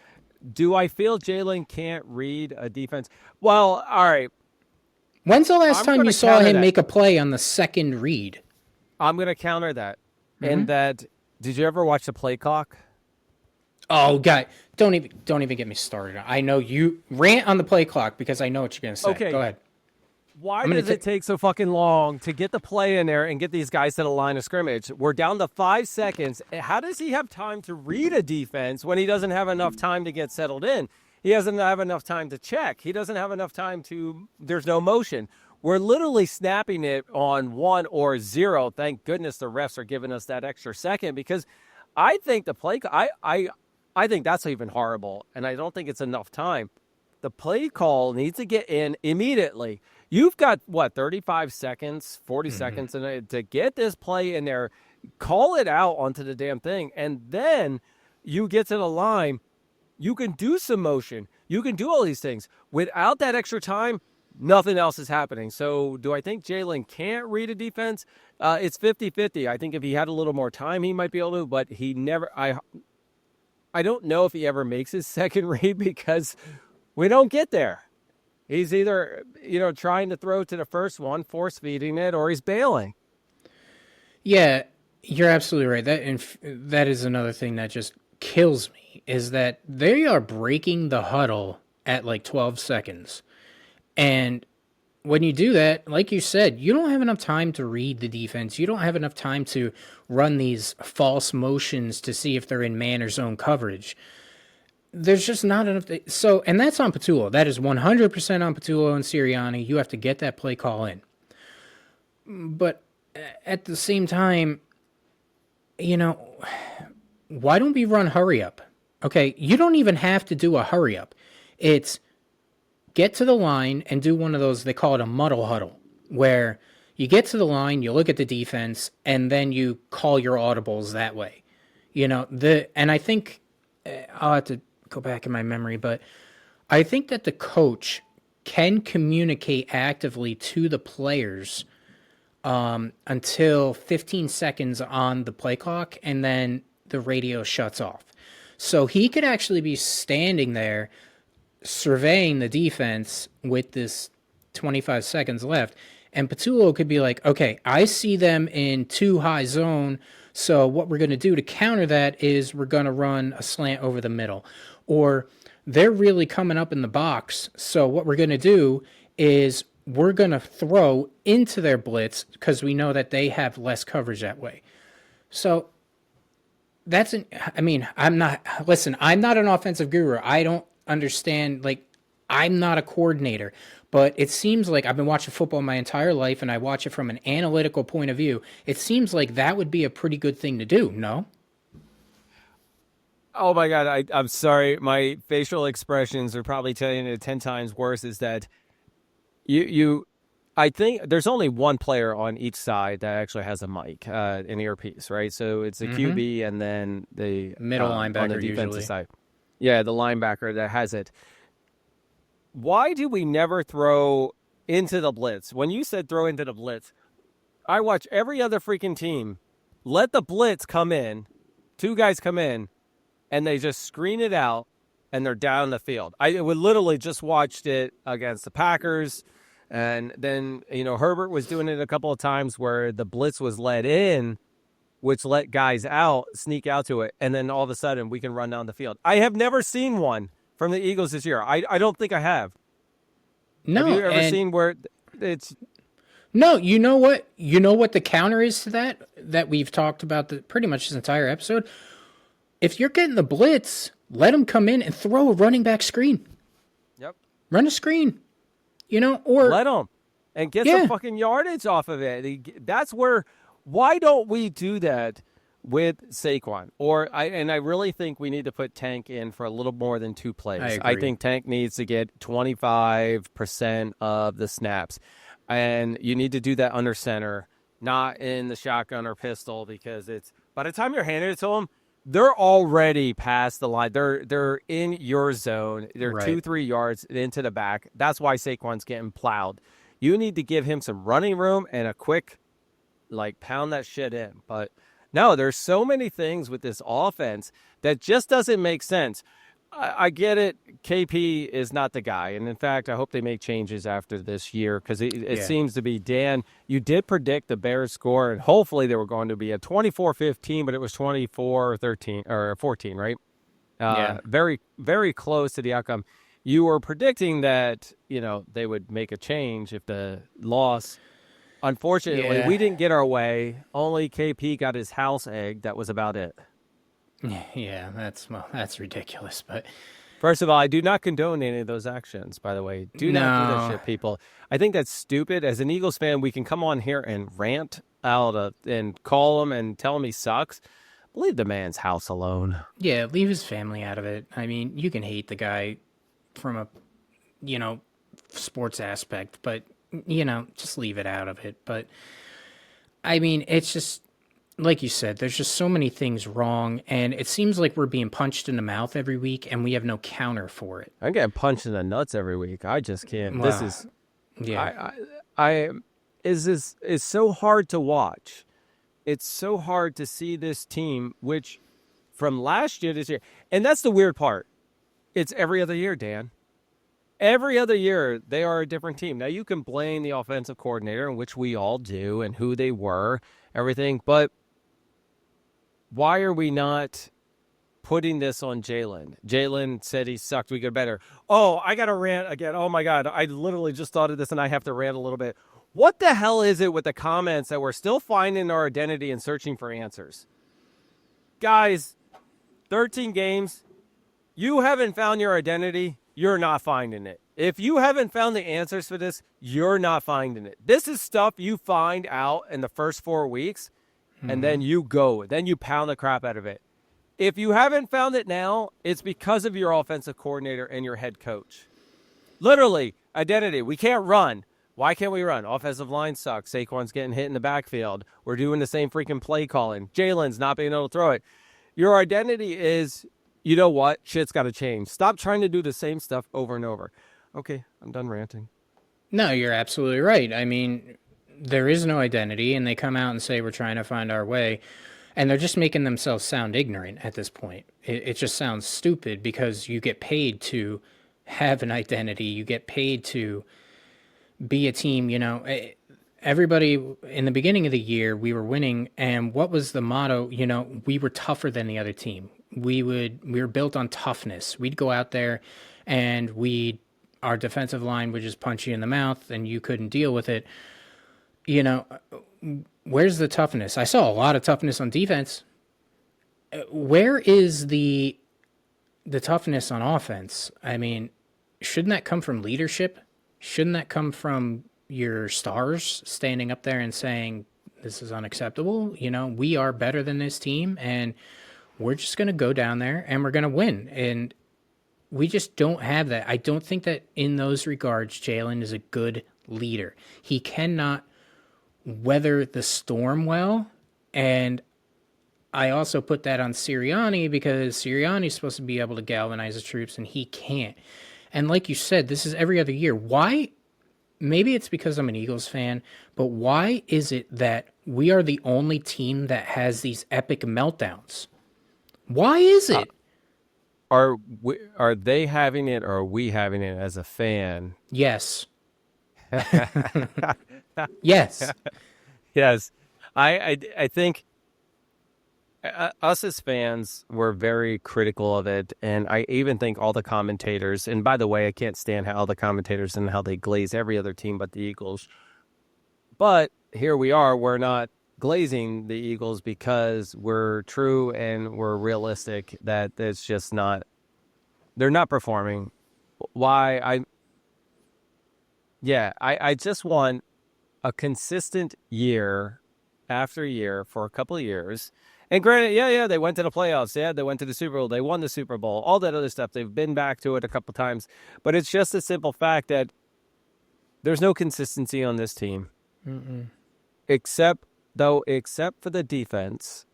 Do I feel Jalen can't read a defense? Well, all right. When's the last time you saw him make a play on the second read? I'm going to counter that. And that, did you ever watch the play clock? Oh, God. Don't even get me started. I know you rant on the play clock because I know what you're going to say. Okay. Go ahead. Why does it take so fucking long to get the play in there and get these guys to the line of scrimmage? We're down to 5 seconds. How does he have time to read a defense when he doesn't have enough time to get settled in? He doesn't have enough time to check. He doesn't have enough time there's no motion. We're literally snapping it on 1 or 0. Thank goodness the refs are giving us that extra second, because I think the play, I think that's even horrible, and I don't think it's enough time. The play call needs to get in immediately. You've got, 35 seconds, 40 seconds to get this play in there, call it out onto the damn thing, and then you get to the line. You can do some motion. You can do all these things. Without that extra time, nothing else is happening. So do I think Jalen can't read a defense? It's 50-50. I think if he had a little more time, he might be able to, but he never – I don't know if he ever makes his second read because we don't get there. He's either, trying to throw to the first one, force feeding it, or he's bailing. Yeah, you're absolutely right. That is another thing that just kills me is that they are breaking the huddle at like 12 seconds. And when you do that, like you said, you don't have enough time to read the defense. You don't have enough time to run these false motions to see if they're in man or zone coverage. There's just not enough. And that's on Patullo. That is 100% on Patullo and Sirianni. You have to get that play call in. But at the same time, why don't we run hurry up? Okay, you don't even have to do a hurry up. It's get to the line and do one of those, they call it a muddle huddle, where you get to the line, you look at the defense, and then you call your audibles that way. And I think, I'll have to go back in my memory, but I think that the coach can communicate actively to the players until 15 seconds on the play clock, and then the radio shuts off. So he could actually be standing there surveying the defense with this 25 seconds left, and Patullo could be like, okay, I see them in too high zone, so what we're going to do to counter that is we're going to run a slant over the middle. Or they're really coming up in the box, so what we're going to do is we're going to throw into their blitz because we know that they have less coverage that way. So I'm not an offensive guru. I don't understand, I'm not a coordinator, but it seems like I've been watching football my entire life and I watch it from an analytical point of view. It seems like that would be a pretty good thing to do, no? Oh my God, I'm sorry. My facial expressions are probably telling it 10 times worse. Is that I think there's only one player on each side that actually has a mic, an earpiece, right? So it's a QB and then the middle linebacker on the defensive usually. side. Yeah, the linebacker that has it. Why do we never throw into the blitz? When you said throw into the blitz, I watch every other freaking team let the blitz come in, two guys come in, and they just screen it out, and they're down the field. I literally just watched it against the Packers, and then, Herbert was doing it a couple of times where the blitz was let in, which let guys out, sneak out to it, and then all of a sudden we can run down the field. I have never seen one from the Eagles this year. I don't think I have. No, have you ever seen where it's... No, you know what? You know what the counter is to that we've talked about pretty much this entire episode? If you're getting the blitz, let them come in and throw a running back screen. Yep. Run a screen, or... Let them. And get some fucking yardage off of it. That's where... Why don't we do that with Saquon? I really think we need to put Tank in for a little more than 2 plays. I think Tank needs to get 25% of the snaps. And you need to do that under center, not in the shotgun or pistol, because it's... By the time you're handing it to them, they're already past the line. They're in your zone. They're right. 2-3 yards into the back. That's why Saquon's getting plowed. You need to give him some running room and a quick, pound that shit in. But no, there's so many things with this offense that just doesn't make sense. I get it. KP is not the guy. And in fact, I hope they make changes after this year, because it seems to be, Dan, you did predict the Bears score, and hopefully they were going to be a 24-15, but it was 24-13 or 14, right? Very, very close to the outcome. You were predicting that, they would make a change if the loss. Unfortunately, we didn't get our way. Only KP got his house egg. That was about it. Yeah, that's ridiculous. But first of all, I do not condone any of those actions, by the way. Do not do that shit, people. I think that's stupid. As an Eagles fan, we can come on here and rant out and call him and tell him he sucks. Leave the man's house alone. Yeah, leave his family out of it. I mean, you can hate the guy from a, sports aspect, but, just leave it out of it. But, I mean, it's just... Like you said, there's just so many things wrong, and it seems like we're being punched in the mouth every week, and we have no counter for it. I'm getting punched in the nuts every week. I just can't. Wow. This is, it's so hard to watch. It's so hard to see this team, which from last year to this year, and that's the weird part. It's every other year, Dan. every other year, they are a different team. Now, you can blame the offensive coordinator, which we all do, and who they were, everything. But why are we not putting this on Jalen? Jalen said he sucked. We get better. Oh, I got to rant again. Oh, my God. I literally just thought of this, and I have to rant a little bit. What the hell is it with the comments that we're still finding our identity and searching for answers? Guys, 13 games. You haven't found your identity. You're not finding it. If you haven't found the answers for this, you're not finding it. This is stuff you find out in the first 4 weeks, and then you go. Then you pound the crap out of it. If you haven't found it now, it's because of your offensive coordinator and your head coach. Literally, identity. We can't run. Why can't we run? Offensive line sucks. Saquon's getting hit in the backfield. We're doing the same freaking play calling. Jalen's not being able to throw it. Your identity is, you know what? Shit's got to change. Stop trying to do the same stuff over and over. Okay, I'm done ranting. No, you're absolutely right. I mean, there is no identity, and they come out and say we're trying to find our way, and they're just making themselves sound ignorant at this point. It just sounds stupid because you get paid to have an identity. You get paid to be a team. You know, everybody in the beginning of the year, we were winning, and what was the motto? You know, we were tougher than the other team. We were built on toughness. We'd go out there and our defensive line would just punch you in the mouth and you couldn't deal with it. You know, where's the toughness? I saw a lot of toughness on defense. Where is the toughness on offense? I mean, shouldn't that come from leadership? Shouldn't that come from your stars standing up there and saying, this is unacceptable? You know, we are better than this team, and we're just going to go down there and we're going to win. And we just don't have that. I don't think that in those regards, Jalen is a good leader. He cannot weather the storm well. And I also put that on Sirianni because Sirianni's supposed to be able to galvanize the troops and he can't. And like you said, this is every other year. Why? Maybe it's because I'm an Eagles fan, but why is it that we are the only team that has these epic meltdowns? Why is it? Are they having it, or are we having it as a fan? Yes. Yes. Yes. I think us as fans were very critical of it, and I even think all the commentators, and by the way, I can't stand how all the commentators and how they glaze every other team but the Eagles. But here we are, we're not glazing the Eagles because we're true and we're realistic that it's just not, they're not performing. I just want a consistent year after year for a couple of years. And granted, they went to the playoffs. Yeah, they went to the Super Bowl. They won the Super Bowl. All that other stuff. They've been back to it a couple times. But it's just a simple fact that there's no consistency on this team. Except for the defense,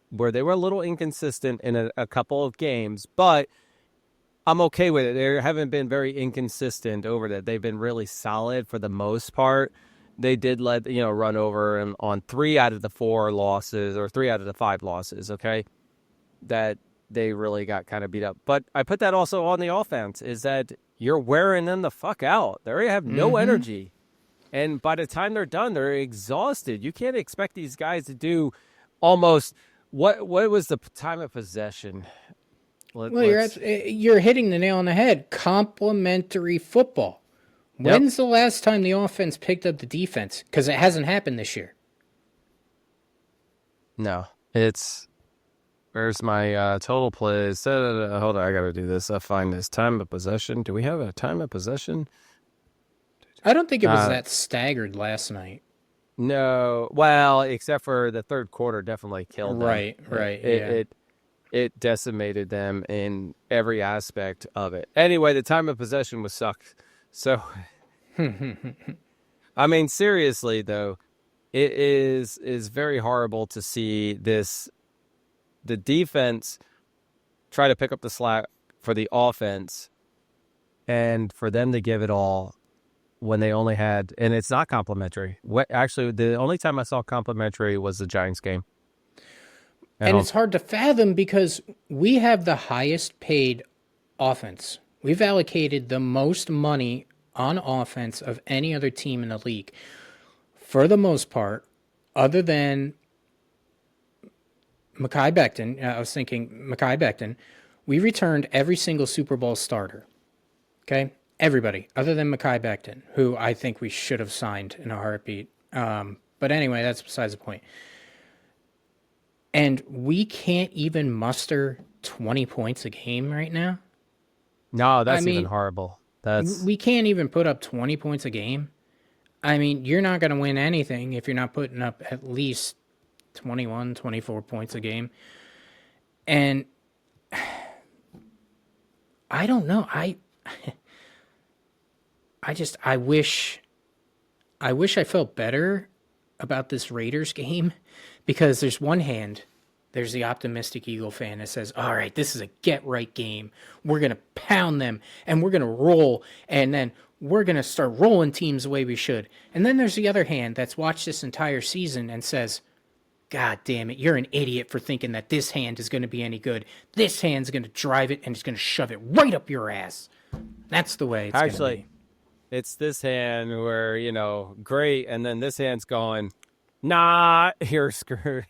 where they were a little inconsistent in a couple of games. But I'm okay with it. They haven't been very inconsistent over that. They've been really solid for the most part. They did run over on 3 out of the 4 losses, or 3 out of the 5 losses, okay, that they really got kind of beat up. But I put that also on the offense, is that you're wearing them the fuck out. They have no energy. And by the time they're done, they're exhausted. You can't expect these guys to do almost, what was the time of possession? You're hitting the nail on the head. Complementary football. When's the last time the offense picked up the defense? Because it hasn't happened this year. No. Where's my total plays? Hold on, I got to do this. I find this time of possession. Do we have a time of possession? I don't think it was that staggered last night. No. Well, except for the third quarter definitely killed them. Right. It decimated them in every aspect of it. Anyway, the time of possession was sucked. So, I mean, seriously, though, it is very horrible to see the defense try to pick up the slack for the offense and for them to give it all when they only had, and it's not complimentary. Actually, the only time I saw complimentary was the Giants game. And it's hard to fathom because we have the highest paid offense. We've allocated the most money on offense of any other team in the league. For the most part, other than Mekhi Becton, I was thinking Mekhi Becton, we returned every single Super Bowl starter. Okay? Everybody, other than Mekhi Becton, who I think we should have signed in a heartbeat. But anyway, that's besides the point. And we can't even muster 20 points a game right now. No, that's even horrible. We can't even put up 20 points a game. I mean, you're not going to win anything if you're not putting up at least 21, 24 points a game. And I don't know. I wish I felt better about this Raiders game, because there's one hand, there's the optimistic Eagle fan that says, all right, this is a get-right game. We're going to pound them, and we're going to roll, and then we're going to start rolling teams the way we should. And then there's the other hand that's watched this entire season and says, God damn it, you're an idiot for thinking that this hand is going to be any good. This hand's going to drive it, and it's going to shove it right up your ass. That's the way it's going to be. It's this hand where, great, and then this hand's going, nah, you're screwed.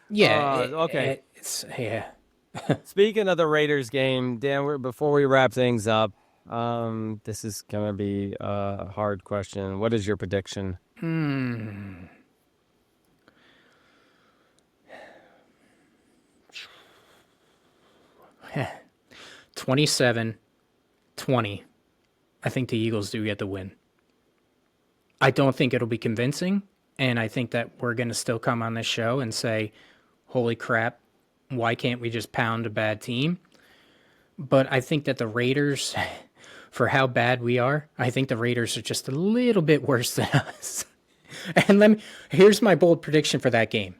Yeah. Okay. Yeah. Speaking of the Raiders game, Dan, before we wrap things up, this is going to be a hard question. What is your prediction? 27-20. I think the Eagles do get the win. I don't think it'll be convincing, and I think that we're going to still come on this show and say, holy crap, why can't we just pound a bad team? But I think that the Raiders, for how bad we are, I think the Raiders are just a little bit worse than us. And here's my bold prediction for that game.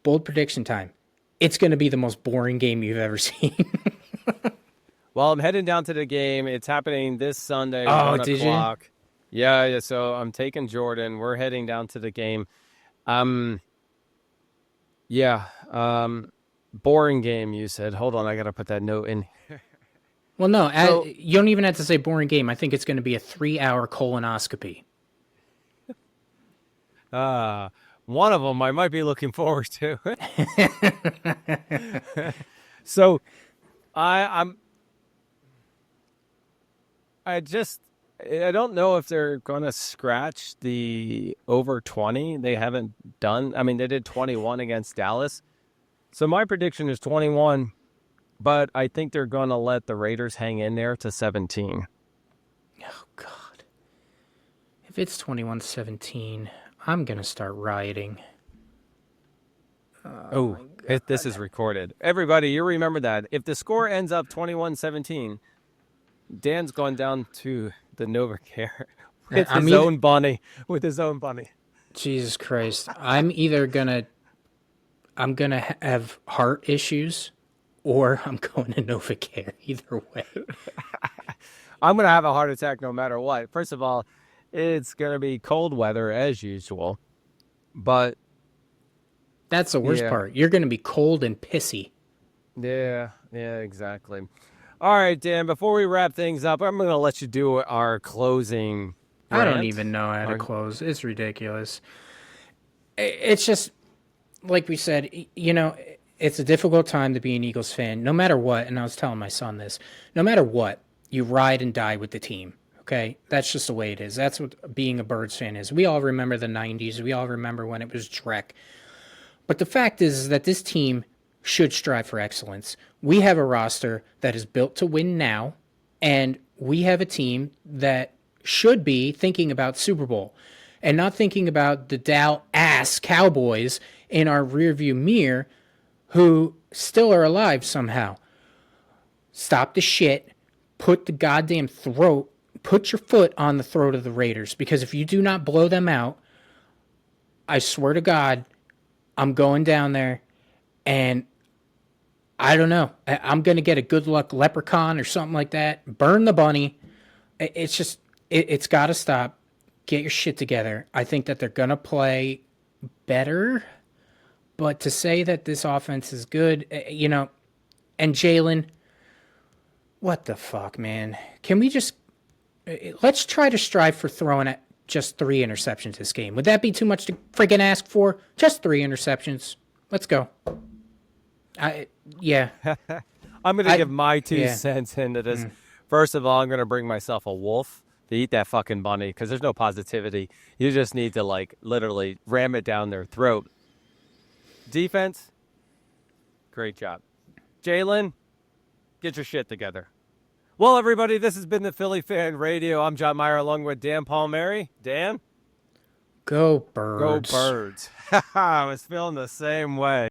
Bold prediction time. It's going to be the most boring game you've ever seen. Well, I'm heading down to the game. It's happening this Sunday. Oh, 1 did o'clock. you? Yeah. So I'm taking Jordan. We're heading down to the game. Boring game, you said. Hold on, I got to put that note in here. Well, no, you don't even have to say boring game. I think it's going to be a 3-hour colonoscopy. One of them I might be looking forward to. So I don't know if they're going to scratch the over 20. They haven't done. I mean, they did 21 against Dallas. So my prediction is 21, but I think they're going to let the Raiders hang in there to 17. Oh, God. If it's 21-17, I'm going to start rioting. This is recorded. Everybody, you remember that. If the score ends up 21-17, Dan's going down to the NovaCare with his own bunny. Jesus Christ. I'm going to have heart issues, or I'm going to NovaCare. Either way. I'm going to have a heart attack no matter what. First of all, it's going to be cold weather as usual. But that's the worst part. You're going to be cold and pissy. Yeah, exactly. All right, Dan, before we wrap things up, I'm going to let you do our closing rant. I don't even know how to close. It's ridiculous. It's just, like we said, it's a difficult time to be an Eagles fan, no matter what, and I was telling my son this, no matter what, you ride and die with the team, okay? That's just the way it is. That's what being a Birds fan is. We all remember the 90s. We all remember when it was Drek. But the fact is that this team should strive for excellence. We have a roster that is built to win now, and we have a team that should be thinking about Super Bowl and not thinking about the Dow-ass Cowboys in our rearview mirror who still are alive somehow. Stop the shit. Put your foot on the throat of the Raiders, because if you do not blow them out, I swear to God, I'm going down there and I don't know. I'm going to get a good luck leprechaun or something like that. Burn the bunny. It's got to stop. Get your shit together. I think that they're going to play better. But to say that this offense is good, and Jalen, What the fuck, man? Can we just let's try to strive for throwing at just 3 interceptions this game. Would that be too much to freaking ask for? Just 3 interceptions. Let's go. Yeah. I'm going to give my 2 cents into this. First of all, I'm going to bring myself a wolf to eat that fucking bunny because there's no positivity. You just need to, like, literally ram it down their throat. Defense, great job. Jalen, get your shit together. Well, everybody, this has been the Philly Fan Radio. I'm Jon Myer along with Dan Palmieri. Dan? Go Birds. Go Birds. I was feeling the same way.